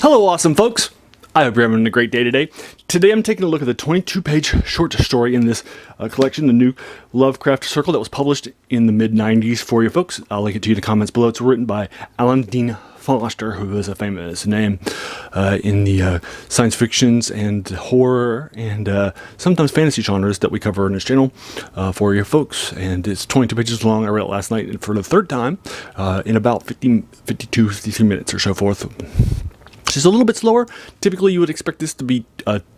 Hello, awesome folks. I hope you're having a great day today. Today I'm taking a look at the 22-page short story in this collection, the new Lovecraft Circle that was published in the mid-90s for you folks. I'll link it to you in the comments below. It's written by Alan Dean Foster, who is a famous name in the science fictions and horror and sometimes fantasy genres that we cover on this channel for you folks. And it's 22 pages long. I read it last night for the third time in about 52 minutes or so forth. Just a little bit slower. Typically, you would expect this to be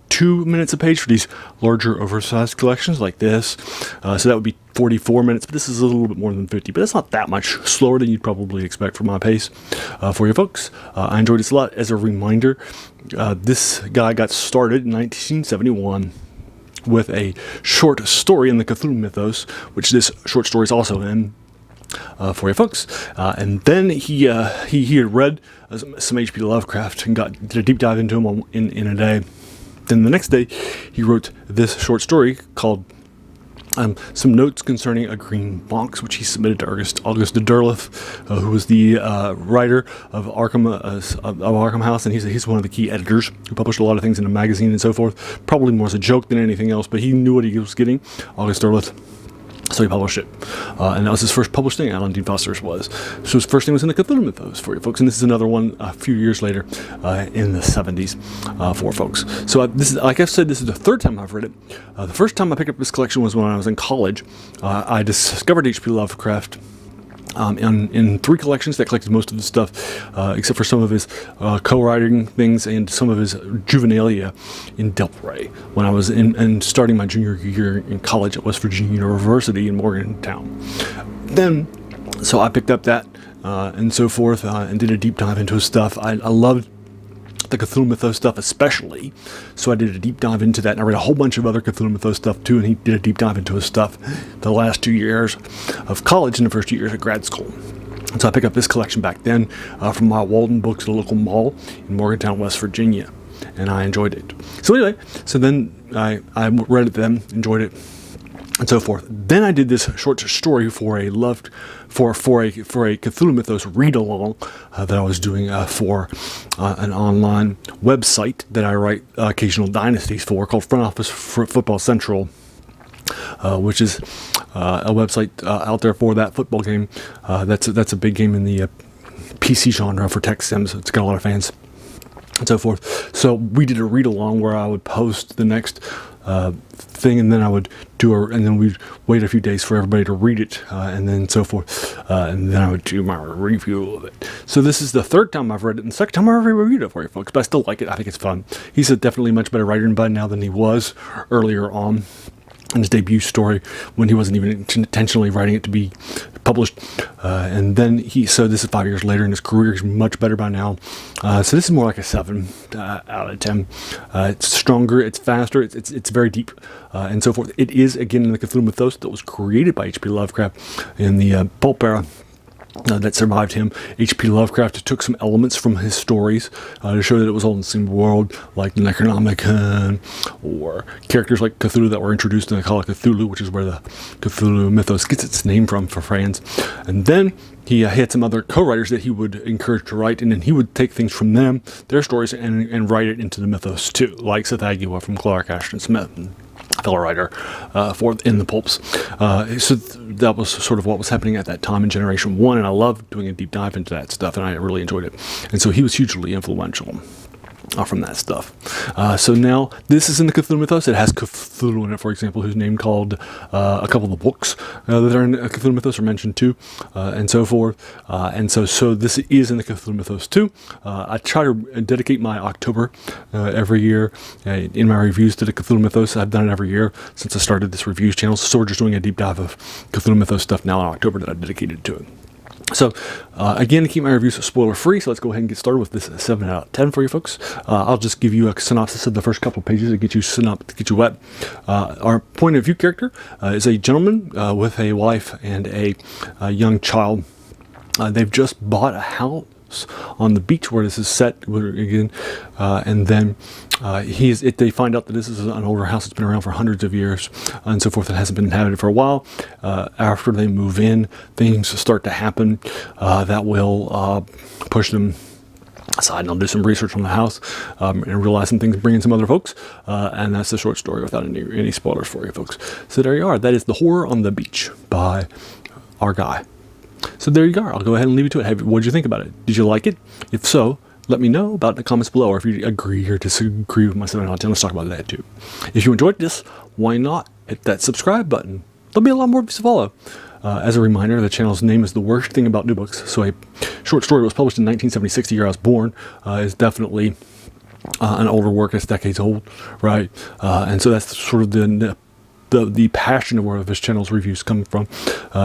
2 minutes a page for these larger, oversized collections like this. So that would be 44 minutes, but this is a little bit more than 50. But it's not that much slower than you'd probably expect from my pace for you folks. I enjoyed this a lot. As a reminder, this guy got started in 1971 with a short story in the Cthulhu Mythos, which this short story is also in. For you folks, and then he had read some H.P. Lovecraft and did a deep dive into him in a day. Then the next day, he wrote this short story called "Some Notes Concerning a Green Box," which he submitted to August de Derleth, who was the writer of Arkham House, and he's one of the key editors who published a lot of things in a magazine and so forth. Probably more as a joke than anything else, but he knew what he was getting. August Derleth. So he published it, and that was his first published thing. Alan Dean Foster's was. So his first thing was in the Cthulhu Mythos for you folks, and this is another one a few years later in the 70s for folks. So this is, like I've said, this is the third time I've read it. The first time I picked up this collection was when I was in college. I discovered H.P. Lovecraft in three collections that collected most of the stuff, except for some of his co-writing things and some of his juvenilia in Delray when I was starting my junior year in college at West Virginia University in Morgantown. So I picked up that and so forth and did a deep dive into his stuff. I loved the Cthulhu Mythos stuff especially, so I did a deep dive into that, and I read a whole bunch of other Cthulhu Mythos stuff too, and he did a deep dive into his stuff the last 2 years of college and the first 2 years of grad school. And so I picked up this collection back then from my Walden Books, the local mall in Morgantown, West Virginia, and I enjoyed it. So anyway, then I read it then, enjoyed it, and so forth. Then I did this short story for a Cthulhu Mythos read-along that I was doing for an online website that I write occasional dynasties for, called Front Office Football Central, which is a website out there for that football game. That's a big game in the PC genre for tech sims. It's got a lot of fans and so forth. So we did a read-along where I would post the next thing, and then I would and then we'd wait a few days for everybody to read it, and then so forth, and then I would do my review of it. So this is the third time I've read it, and the second time I ever reviewed it for you folks, but I still like it. I think it's fun. He's a definitely much better writer by now than he was earlier on in his debut story, when he wasn't even intentionally writing it to be published. And then so this is 5 years later, and his career is much better by now. So this is more like a 7 out of 10. It's stronger, it's faster, it's very deep, and so forth. It is, again, in the Cthulhu Mythos that was created by H.P. Lovecraft in the pulp era. That survived him. H.P. Lovecraft took some elements from his stories to show that it was all in the same world, like the Necronomicon, or characters like Cthulhu that were introduced in the Call of Cthulhu, which is where the Cthulhu Mythos gets its name from for fans. And then he had some other co-writers that he would encourage to write, and then he would take things from them, their stories, and write it into the mythos too, like Seth Agua from Clark Ashton Smith, fellow writer in the pulps. So that was sort of what was happening at that time in Generation 1, and I loved doing a deep dive into that stuff, and I really enjoyed it. And so he was hugely influential from that stuff. So now this is in the Cthulhu Mythos. It has Cthulhu in it, for example, whose name called a couple of the books that are in Cthulhu Mythos are mentioned too, and so forth. And so this is in the Cthulhu Mythos too. I try to dedicate my October every year in my reviews to the Cthulhu Mythos. I've done it every year since I started this reviews channel. So we're just doing a deep dive of Cthulhu Mythos stuff now in October that I dedicated to it. So, again, to keep my reviews spoiler-free, so let's go ahead and get started with this 7 out of 10 for you folks. I'll just give you a synopsis of the first couple of pages to get you wet. Our point of view character is a gentleman with a wife and a young child. They've just bought a house on the beach where this is set again, and then they find out that this is an older house that's been around for hundreds of years and so forth, and hasn't been inhabited for a while. After they move in, things start to happen that will push them aside, and I'll do some research on the house and realize some things, bring in some other folks. And that's the short story without any spoilers for you folks. So there you are. That is The Horror on the Beach by our guy. So there you go. I'll go ahead and leave you to it. What did you think about it? Did you like it? If so, let me know about it in the comments below, or if you agree or disagree with my 7 out of 10. Let's talk about that too. If you enjoyed this, why not hit that subscribe button? There'll be a lot more to follow. As a reminder, the channel's name is The Worst Thing About New Books. So a short story that was published in 1976, the year I was born, is definitely an older work. It's decades old, right? And so that's sort of the passion of where this channel's reviews come from.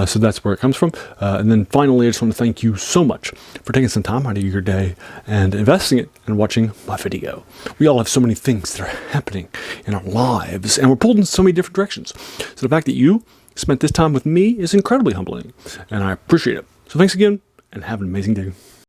So that's where it comes from. And then finally, I just want to thank you so much for taking some time out of your day and investing it and watching my video. We all have so many things that are happening in our lives, and we're pulled in so many different directions. So the fact that you spent this time with me is incredibly humbling, and I appreciate it. So thanks again, and have an amazing day.